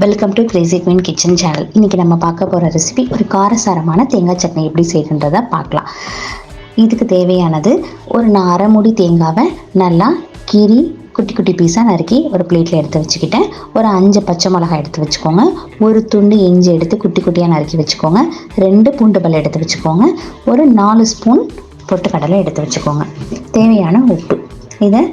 Welcome to Crazy queen kitchen channel. இன்றைக்கி நம்ம பார்க்க போகிற ரெசிபி ஒரு காரசாரமான தேங்காய் சட்னி எப்படி செய்யுன்றதை பார்க்கலாம். இதுக்கு தேவையானது ஒரு அரை மூடி தேங்காவை நல்லா கீறி குட்டி குட்டி பீஸாக நறுக்கி ஒரு பிளேட்டில் எடுத்து வச்சுக்கிட்டேன். ஒரு 5 பச்சை மிளகாய் எடுத்து வச்சுக்கோங்க. ஒரு துண்டு இஞ்சி எடுத்து குட்டி குட்டியாக நறுக்கி வச்சுக்கோங்க. 2 பூண்டு பல் எடுத்து வச்சுக்கோங்க. ஒரு 4 ஸ்பூன் பொட்டுக்கடலை எடுத்து வச்சுக்கோங்க. தேவையான உப்பு. இதை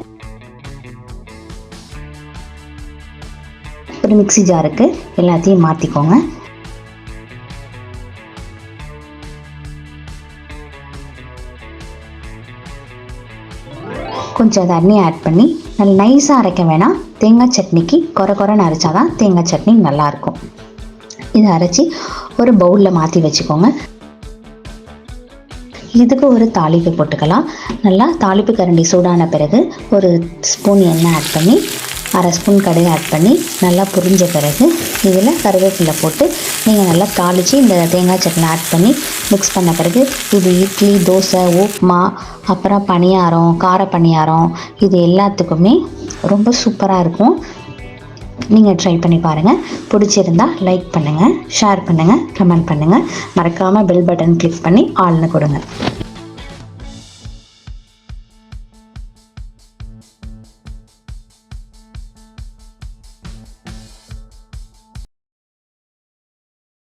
ஒரு மிக்ஸி ஜாருக்கு எல்லாத்தையும் மாற்றிக்கோங்க. கொஞ்சம் தண்ணி ஆட் பண்ணி நல்லா நைஸாக அரைக்க வேணாம். தேங்காய் சட்னிக்கு கொரன்னு அரைச்சாதான் தேங்காய் சட்னி நல்லாயிருக்கும். இதை அரைச்சி ஒரு பவுலில் மாற்றி வச்சுக்கோங்க. இதுக்கு ஒரு தாளிப்பு போட்டுக்கலாம். நல்லா தாளிப்பு கரண்டி சூடான பிறகு ஒரு ஸ்பூன் எண்ணெய் ஆட் பண்ணி அரை ஸ்பூன் கடுகு ஆட் பண்ணி நல்லா புரிஞ்ச பிறகு இதில் கருவேப்பிலை போட்டு நீங்கள் நல்லா தாளித்து இந்த தேங்காய் சட்னி ஆட் பண்ணி மிக்ஸ் பண்ண பிறகு இது இட்லி, தோசை, உப்புமா, அப்புறம் பணியாரம், கார பணியாரம், இது எல்லாத்துக்குமே ரொம்ப சூப்பராக இருக்கும். நீங்கள் ட்ரை பண்ணி பாருங்கள். பிடிச்சிருந்தா லைக் பண்ணுங்கள், ஷேர் பண்ணுங்கள், கமெண்ட் பண்ணுங்கள். மறக்காமல் பெல் பட்டன் கிளிக் பண்ணி ஆல்னு கொடுங்க.